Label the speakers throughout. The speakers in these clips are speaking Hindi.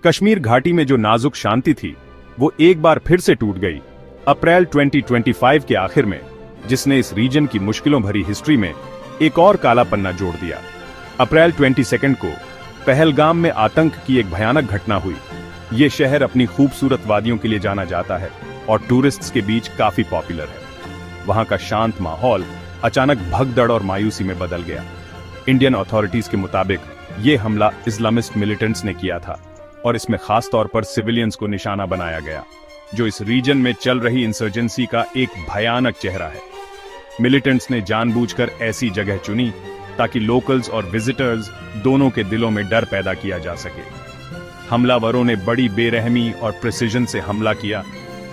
Speaker 1: कश्मीर घाटी में जो नाजुक शांति थी वो एक बार फिर से टूट गई अप्रैल 2025 के आखिर में, जिसने इस रीजन की मुश्किलों भरी हिस्ट्री में एक और काला पन्ना जोड़ दिया। अप्रैल 22 को पहलगाम में आतंक की एक भयानक घटना हुई। ये शहर अपनी खूबसूरत वादियों के लिए जाना जाता है और टूरिस्ट्स के बीच काफी पॉपुलर है। वहां का शांत माहौल अचानक भगदड़ और मायूसी में बदल गया। इंडियन अथॉरिटीज के मुताबिक ये हमला इस्लामिस्ट मिलिटेंट्स ने किया था और इसमें खास तौर पर सिविलियंस को निशाना बनाया गया, जो इस रीजन में चल रही इंसर्जेंसी का एक भयानक चेहरा है। मिलिटेंट्स ने जानबूझकर ऐसी जगह चुनी ताकि लोकल्स और विजिटर्स दोनों के दिलों में डर पैदा किया जा सके। हमलावरों ने बड़ी बेरहमी और प्रिसिजन से हमला किया।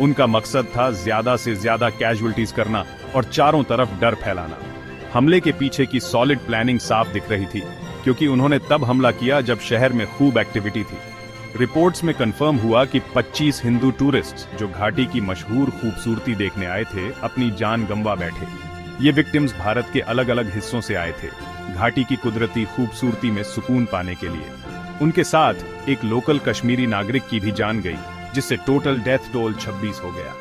Speaker 1: उनका मकसद था ज्यादा से ज्यादा कैजुअल्टीज करना और चारों तरफ डर फैलाना। हमले के पीछे की सॉलिड प्लानिंग साफ दिख रही थी, क्योंकि उन्होंने तब हमला किया जब शहर में खूब एक्टिविटी थी। रिपोर्ट्स में कंफर्म हुआ कि 25 हिंदू टूरिस्ट्स जो घाटी की मशहूर खूबसूरती देखने आए थे, अपनी जान गंवा बैठे। ये विक्टिम्स भारत के अलग अलग हिस्सों से आए थे, घाटी की कुदरती खूबसूरती में सुकून पाने के लिए। उनके साथ एक लोकल कश्मीरी नागरिक की भी जान गई, जिससे टोटल डेथ टोल 26 हो गया।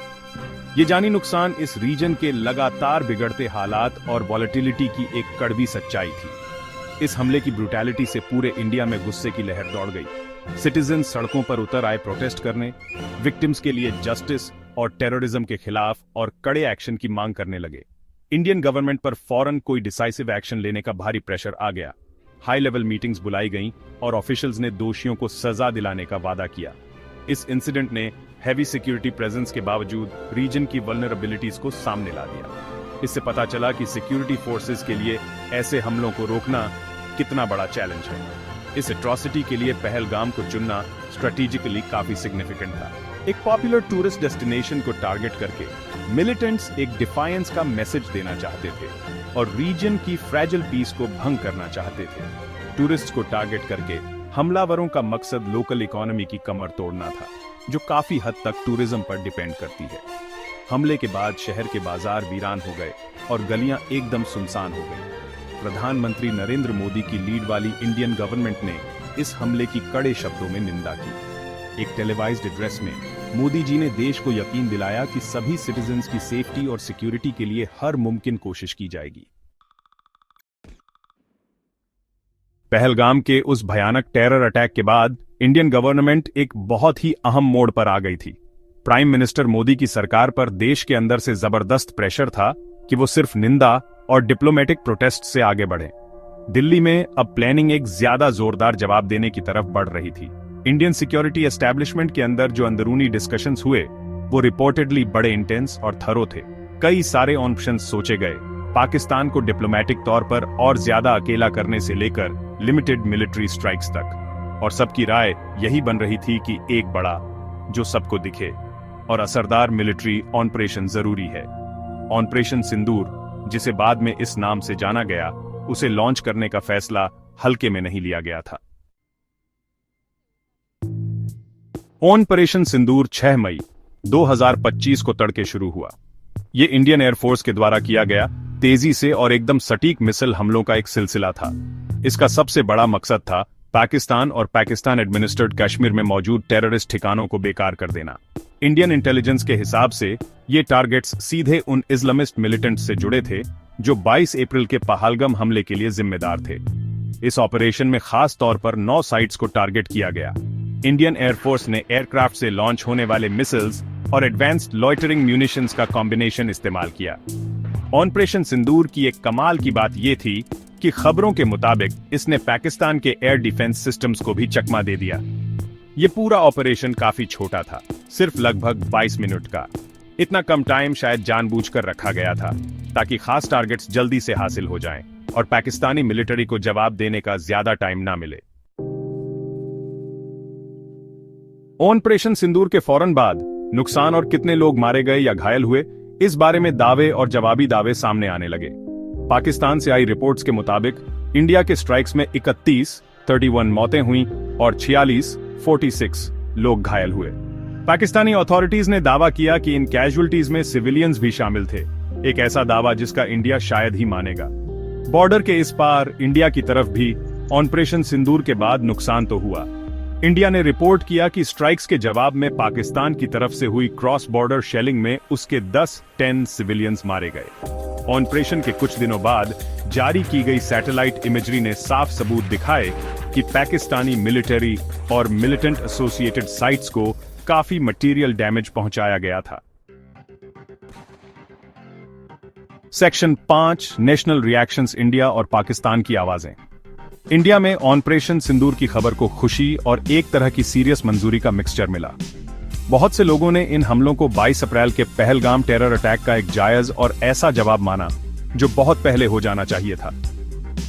Speaker 1: ये जानी नुकसान इस रीजन के लगातार बिगड़ते हालात और वॉलेटिलिटी की एक कड़वी सच्चाई थी। इस हमले की ब्रूटैलिटी से पूरे इंडिया में गुस्से की लहर दौड़ गई। सिटीजन सड़कों पर उतर आए प्रोटेस्ट करने, विक्टिम्स के लिए जस्टिस और टेररिज्म के खिलाफ और कड़े एक्शन की मांग करने लगे। इंडियन गवर्नमेंट पर फौरन कोई डिसाइसिव एक्शन लेने का भारी प्रेशर आ गया। हाई लेवल मीटिंग्स बुलाई गईं और ऑफिशियल्स ने दोषियों को सजा दिलाने का वादा किया। इस इंसिडेंट ने हैवी सिक्योरिटी प्रेजेंस के बावजूद रीजन की वल्नरेबिलिटीज को सामने ला दिया। इससे पता चला कि सिक्योरिटी फोर्सेस के लिए ऐसे हमलों को रोकना कितना बड़ा चैलेंज है। इस एट्रॉसिटी के लिए पहलगाम को चुनना स्ट्रेटेजिकली काफी सिग्निफिकेंट था। एक पॉपुलर टूरिस्ट डेस्टिनेशन को टारगेट करके मिलिटेंट्स एक डिफायंस का मैसेज देना चाहते थे और रीजन की फ्रेजिल पीस को भंग करना चाहते थे। टूरिस्ट को टारगेट करके हमलावरों का मकसद लोकल इकोनॉमी की कमर तोड़ना था, जो काफी हद तक टूरिज्म पर डिपेंड करती है। हमले के बाद शहर के बाजार वीरान हो गए और गलियां एकदम सुनसान हो गई। प्रधानमंत्री नरेंद्र मोदी की लीड वाली इंडियन गवर्नमेंट ने इस हमले की कड़े शब्दों में निंदा की। एक टेलीवाइज्ड एड्रेस में मोदी जी ने देश को यकीन दिलाया कि सभी सिटीजन्स की सेफ्टी और सिक्योरिटी के लिए हर मुमकिन कोशिश की जाएगी। पहलगाम के उस भयानक टेरर अटैक के बाद इंडियन गवर्नमेंट एक बहुत ही अहम मोड़ पर आ गई थी। प्राइम मिनिस्टर मोदी की सरकार पर देश के अंदर से जबरदस्त प्रेशर था कि वो सिर्फ निंदा और डिप्लोमेटिक प्रोटेस्ट से आगे बढ़े। दिल्ली में अब प्लानिंग एक ज्यादा जोरदार जवाब देने की तरफ बढ़ रही थी। इंडियन सिक्योरिटी एस्टैब्लिशमेंट के अंदर जो अंदरूनी डिस्कशंस हुए वो रिपोर्टेडली बड़े इंटेंस और थरो थे। कई सारे ऑप्शंस सोचे गए, पाकिस्तान को डिप्लोमेटिक तौर पर और ज्यादा अकेला करने से लेकर लिमिटेड मिलिट्री स्ट्राइक्स तक। और सबकी राय यही बन रही थी कि एक बड़ा, जो सबको दिखे और असरदार मिलिट्री ऑपरेशन जरूरी है। ऑपरेशन सिंदूर, जिसे बाद में इस नाम से जाना गया, उसे लॉन्च करने का फैसला हल्के में नहीं लिया गया था। ऑपरेशन सिंदूर 6 मई 2025 को तड़के शुरू हुआ। यह इंडियन एयरफोर्स के द्वारा किया गया तेजी से और एकदम सटीक मिसाइल हमलों का एक सिलसिला था। इसका सबसे बड़ा मकसद था पाकिस्तान और पाकिस्तान एडमिनिस्ट्रेड कश्मीर में मौजूद टेररिस्ट ठिकानों को बेकार कर देना। इंडियन इंटेलिजेंस के हिसाब से ये टारगेट्स सीधे उन इस्लामिस्ट मिलिटेंट्स से जुड़े थे जो 22 अप्रैल के पहलगाम हमले के लिए जिम्मेदार थे। इस ऑपरेशन में खास तौर पर 9 साइट्स को टारगेट किया गया। इंडियन एयरफोर्स ने एयरक्राफ्ट से लॉन्च होने वाले मिसाइल्स और एडवांस्ड लॉइटरिंग म्यूनिशंस का कॉम्बिनेशन इस्तेमाल किया। ऑपरेशन सिंदूर की एक कमाल की बात यह थी कि खबरों के मुताबिक इसने पाकिस्तान के एयर डिफेंस सिस्टम्स को भी चकमा दे दिया। ये पूरा ऑपरेशन काफी छोटा था, सिर्फ लगभग 22 मिनट का। इतना कम टाइम शायद जानबूझकर रखा गया था ताकि खास टारगेट्स जल्दी से हासिल हो जाएं और पाकिस्तानी मिलिट्री को जवाब देने का ज्यादा टाइम ना मिले। ऑपरेशन सिंदूर के फौरन बाद नुकसान और कितने लोग मारे गए या घायल हुए, इस बारे में दावे और जवाबी दावे सामने आने लगे। पाकिस्तान से आई रिपोर्ट्स के मुताबिक इंडिया के स्ट्राइक्स में 31 मौतें हुई और 46 लोग घायल हुए। पाकिस्तानी अथॉरिटीज ने दावा किया कि इन कैजुअल्टीज में सिविलियंस भी शामिल थे, एक ऐसा दावा जिसका इंडिया शायद ही मानेगा। बॉर्डर के इस पार इंडिया की तरफ भी ऑपरेशन सिंदूर के बाद नुकसान तो हुआ। इंडिया ने रिपोर्ट किया कि स्ट्राइक्स के जवाब में पाकिस्तान की तरफ से हुई क्रॉस बॉर्डर शेलिंग में उसके 10 सिविलियंस मारे गए। ऑपरेशन के कुछ दिनों बाद जारी की गई सैटेलाइट इमेजरी ने साफ सबूत दिखाए कि पाकिस्तानी मिलिट्री और मिलिटेंट एसोसिएटेड साइट्स को काफी मटेरियल डैमेज पहुंचाया गया था। सेक्शन 5 नेशनल रिएक्शंस इंडिया और पाकिस्तान की आवाजें। इंडिया में ऑपरेशन सिंदूर की खबर को खुशी और एक तरह की सीरियस मंजूरी का मिक्सचर मिला। बहुत से लोगों ने इन हमलों को 22 अप्रैल के पहलगाम टेरर अटैक का एक जायज और ऐसा जवाब माना जो बहुत पहले हो जाना चाहिए था।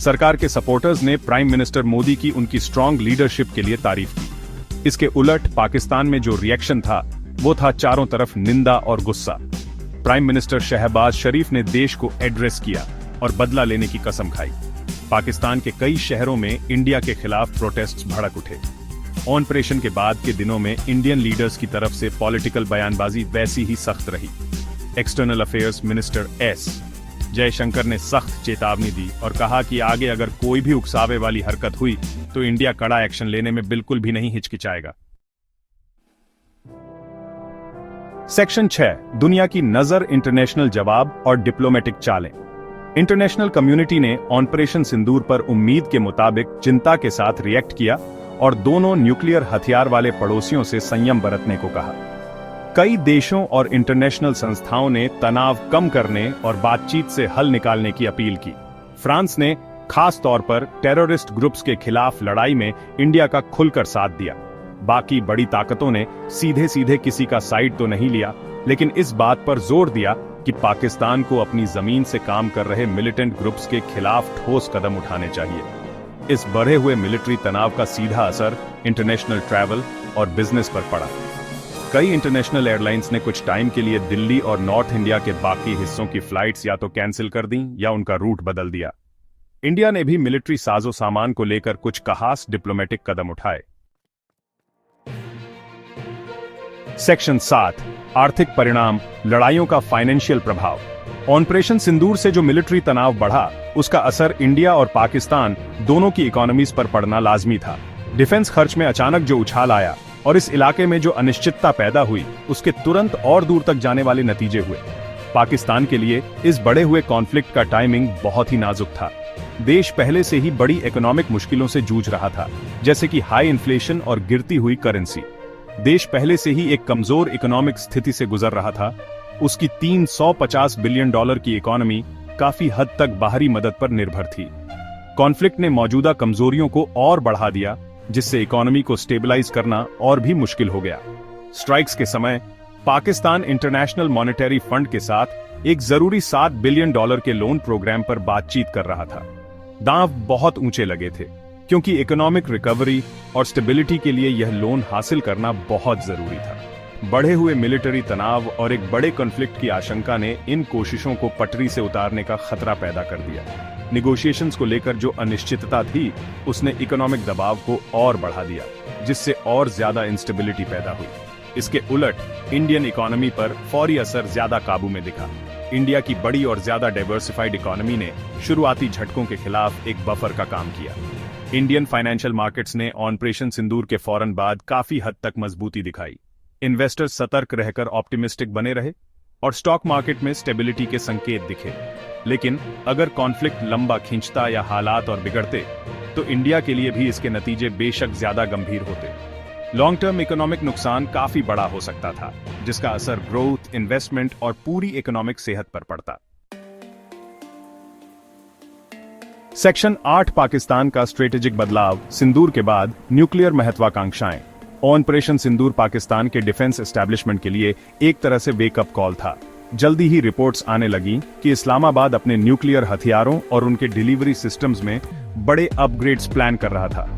Speaker 1: सरकार के सपोर्टर्स ने प्राइम मिनिस्टर मोदी की उनकी स्ट्रांग लीडरशिप के लिए तारीफ की। इसके उलट पाकिस्तान में जो रिएक्शन था वो था चारों तरफ निंदा और गुस्सा। प्राइम मिनिस्टर शहबाज शरीफ ने देश को एड्रेस किया और बदला लेने की कसम खाई। पाकिस्तान के कई शहरों में इंडिया के खिलाफ प्रोटेस्ट्स भड़क उठे। ऑपरेशन के बाद के दिनों में इंडियन लीडर्स की तरफ से पॉलिटिकल बयानबाजी वैसी ही सख्त रही। External affairs minister S Jaishankar ने सख्त चेतावनी दी और कहा कि आगे अगर कोई भी उकसावे वाली हरकत हुई तो इंडिया कड़ा एक्शन लेने में बिल्कुल भी नहीं हिचकिचाएगा। सेक्शन 6 दुनिया की नजर इंटरनेशनल जवाब और डिप्लोमेटिक चालें। इंटरनेशनल कम्युनिटी ने ऑपरेशन सिंदूर पर उम्मीद के मुताबिक चिंता के साथ रिएक्ट किया और दोनों न्यूक्लियर हथियार वाले पड़ोसियों से संयम बरतने को कहा। कई देशों और इंटरनेशनल संस्थाओं ने तनाव कम करने और बातचीत से हल निकालने की अपील की। फ्रांस ने खास तौर पर टेररिस्ट ग्रुप्स के खिलाफ लड़ाई में इंडिया का खुलकर साथ दिया। बाकी बड़ी ताकतों ने सीधे सीधे किसी का साइड तो नहीं लिया, लेकिन इस बात पर जोर दिया कि पाकिस्तान को अपनी जमीन से काम कर रहे मिलिटेंट ग्रुप्स के खिलाफ ठोस कदम उठाने चाहिए। इस बढ़े हुए मिलिट्री तनाव का सीधा असर इंटरनेशनल ट्रैवल और बिजनेस पर पड़ा। कई इंटरनेशनल एयरलाइंस ने कुछ टाइम के लिए दिल्ली और नॉर्थ इंडिया के बाकी हिस्सों की फ्लाइट्स या तो कैंसिल कर दी या उनका रूट बदल दिया। इंडिया ने भी मिलिट्री साजो सामान को लेकर कुछ खास डिप्लोमेटिक कदम उठाए। सेक्शन 7 आर्थिक परिणाम, लड़ाइयों का फाइनेंशियल प्रभाव। ऑपरेशन सिंदूर से जो मिलिट्री तनाव बढ़ा उसका असर इंडिया और पाकिस्तान दोनों की इकोनॉमीज पर पड़ना लाजमी था। डिफेंस खर्च में अचानक जो उछाल आया और इस इलाके में जो अनिश्चितता पैदा हुई उसके तुरंत और दूर तक जाने वाले नतीजे हुए। पाकिस्तान के लिए इस बढ़े हुए कॉन्फ्लिक्ट का टाइमिंग बहुत ही नाजुक था। देश पहले से ही बड़ी इकोनॉमिक मुश्किलों से जूझ रहा था, जैसे कि हाई इन्फ्लेशन और गिरती हुई करेंसी। देश पहले से ही एक कमजोर इकोनॉमिक स्थिति से गुजर रहा था। उसकी $350 बिलियन की इकोनॉमी काफी हद तक बाहरी मदद पर निर्भर थी। कॉन्फ्लिक्ट ने मौजूदा कमजोरियों को और बढ़ा दिया, जिससे इकोनॉमी को स्टेबलाइज करना और भी मुश्किल हो गया। स्ट्राइक्स के समय पाकिस्तान इंटरनेशनल मॉनेटरी फंड के साथ एक जरूरी $7 बिलियन के लोन प्रोग्राम पर बातचीत कर रहा था। दांव बहुत ऊंचे लगे थे, क्योंकि इकोनॉमिक रिकवरी और स्टेबिलिटी के लिए यह लोन हासिल करना बहुत जरूरी था। बढ़े हुए मिलिट्री तनाव और एक बड़े कॉन्फ्लिक्ट की आशंका ने इन कोशिशों को पटरी से उतारने का खतरा पैदा कर दिया। निगोशिएशंस को लेकर जो अनिश्चितता थी उसने इकोनॉमिक दबाव को और बढ़ा दिया, जिससे और ज्यादा इंस्टेबिलिटी पैदा हुई। इसके उलट इंडियन इकोनॉमी पर फौरी असर ज्यादा काबू में दिखा। इंडिया की बड़ी और ज्यादा डाइवर्सिफाइड इकोनॉमी ने शुरुआती झटकों के खिलाफ एक बफर का काम किया। इंडियन फाइनेंशियल मार्केट्स ने ऑपरेशन सिंदूर के फौरन बाद काफी हद तक मजबूती दिखाई। इन्वेस्टर्स सतर्क रहकर ऑप्टिमिस्टिक बने रहे और स्टॉक मार्केट में स्टेबिलिटी के संकेत दिखे। लेकिन अगर कॉन्फ्लिक्ट लंबा खींचता या हालात और बिगड़ते तो इंडिया के लिए भी इसके नतीजे बेशक ज्यादा गंभीर होते। लॉन्ग टर्म इकोनॉमिक नुकसान काफी बड़ा हो सकता था, जिसका असर ग्रोथ, इन्वेस्टमेंट और पूरी इकोनॉमिक सेहत पर पड़ता। सेक्शन 8 पाकिस्तान का स्ट्रेटेजिक बदलाव, सिंदूर के बाद न्यूक्लियर महत्वाकांक्षाएं। ऑपरेशन सिंदूर पाकिस्तान के डिफेंस एस्टैब्लिशमेंट के लिए एक तरह से वेकअप कॉल था। जल्दी ही रिपोर्ट्स आने लगी कि इस्लामाबाद अपने न्यूक्लियर हथियारों और उनके डिलीवरी सिस्टम्स में बड़े अपग्रेड्स प्लान कर रहा था।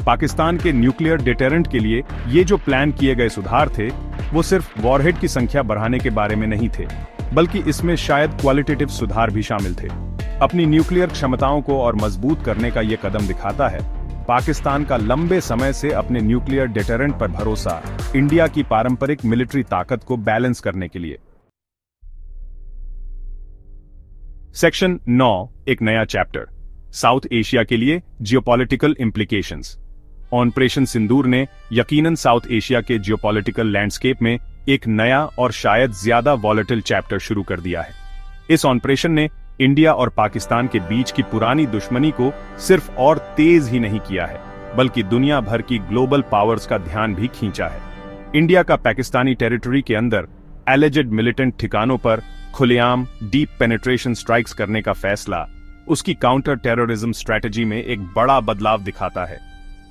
Speaker 1: पाकिस्तान के न्यूक्लियर डिटेरेंट के लिए ये जो प्लान किए गए सुधार थे वो सिर्फ वॉरहेड की संख्या बढ़ाने के बारे में नहीं थे, बल्कि इसमें शायद क्वालिटेटिव सुधार भी शामिल थे। अपनी न्यूक्लियर क्षमताओं को और मजबूत करने का ये कदम दिखाता है पाकिस्तान का लंबे समय से अपने न्यूक्लियर डिटेरेंट पर भरोसा इंडिया की पारंपरिक मिलिट्री ताकत को बैलेंस करने के लिए। सेक्शन 9 एक नया चैप्टर, साउथ एशिया के लिए जियोपॉलिटिकल इंप्लीकेशंस। ऑपरेशन सिंदूर ने यकीनन साउथ एशिया के जियोपॉलिटिकल लैंडस्केप में एक नया और शायद ज्यादा वॉलेटिल चैप्टर शुरू कर दिया है। इस ऑपरेशन ने इंडिया और पाकिस्तान के बीच की पुरानी दुश्मनी को सिर्फ और तेज ही नहीं किया है, बल्कि दुनिया भर की ग्लोबल पावर्स का ध्यान भी खींचा है। इंडिया का पाकिस्तानी टेरिटरी के अंदर एलिजेड मिलिटेंट ठिकानों पर खुलेआम डीप पेनिट्रेशन स्ट्राइक्स करने का फैसला उसकी काउंटर टेररिज्म स्ट्रेटजी में एक बड़ा बदलाव दिखाता है।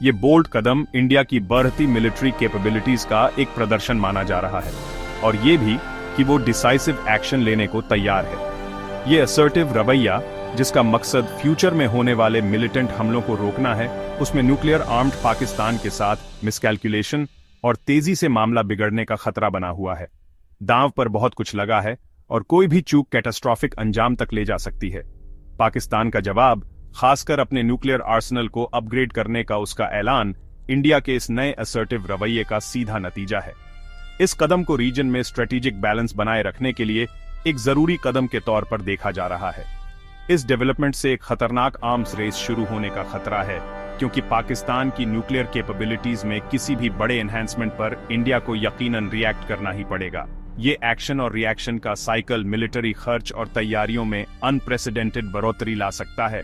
Speaker 1: ये बोल्ड कदम इंडिया की बढ़ती मिलिट्री कैपेबिलिटीज का एक प्रदर्शन माना जा रहा है, और ये भी कि वो डिसाइसिव एक्शन लेने को तैयार है। ये असर्टिव रवैया, जिसका मकसद फ्यूचर में होने वाले मिलिटेंट हमलों को रोकना है, उसमें न्यूक्लियर आर्म्ड पाकिस्तान के साथ मिसकैलकुलेशन और तेजी से मामला बिगड़ने का खतरा बना हुआ है। दांव पर बहुत कुछ लगा है और कोई भी चूक कैटास्ट्रॉफिक अंजाम तक ले जा सकती है। पाकिस्तान का जवाब, खासकर अपने न्यूक्लियर आर्सेनल को अपग्रेड करने का उसका ऐलान, इंडिया के इस नए असर्टिव रवैये का सीधा नतीजा है। इस कदम को रीजन में स्ट्रेटेजिक बैलेंस बनाए रखने के लिए एक जरूरी कदम के तौर पर देखा जा रहा है। इस डेवलपमेंट से एक खतरनाक आर्म्स रेस शुरू होने का खतरा है, क्योंकि पाकिस्तान की न्यूक्लियर कैपेबिलिटीज में किसी भी बड़े एनहांसमेंट पर इंडिया को यकीनन रिएक्ट करना ही पड़ेगा। ये एक्शन और रिएक्शन का साइकिल मिलिट्री खर्च और तैयारियों में अनप्रेसिडेंटेड बढ़ोतरी ला सकता है।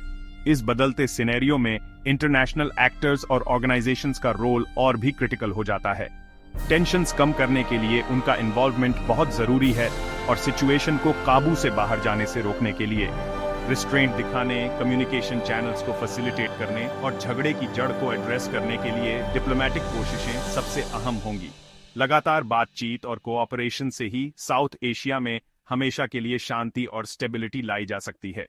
Speaker 1: इस बदलते सिनेरियो में इंटरनेशनल एक्टर्स और ऑर्गेनाइजेशंस का रोल और भी क्रिटिकल हो जाता है। टेंशन्स कम करने के लिए उनका इन्वॉल्वमेंट बहुत जरूरी है, और सिचुएशन को काबू से बाहर जाने से रोकने के लिए रिस्ट्रेंट दिखाने, कम्युनिकेशन चैनल्स को फैसिलिटेट करने और झगड़े की जड़ को एड्रेस करने के लिए डिप्लोमेटिक कोशिशें सबसे अहम होंगी। लगातार बातचीत और कोऑपरेशन से ही साउथ एशिया में हमेशा के लिए शांति और स्टेबिलिटी लाई जा सकती है।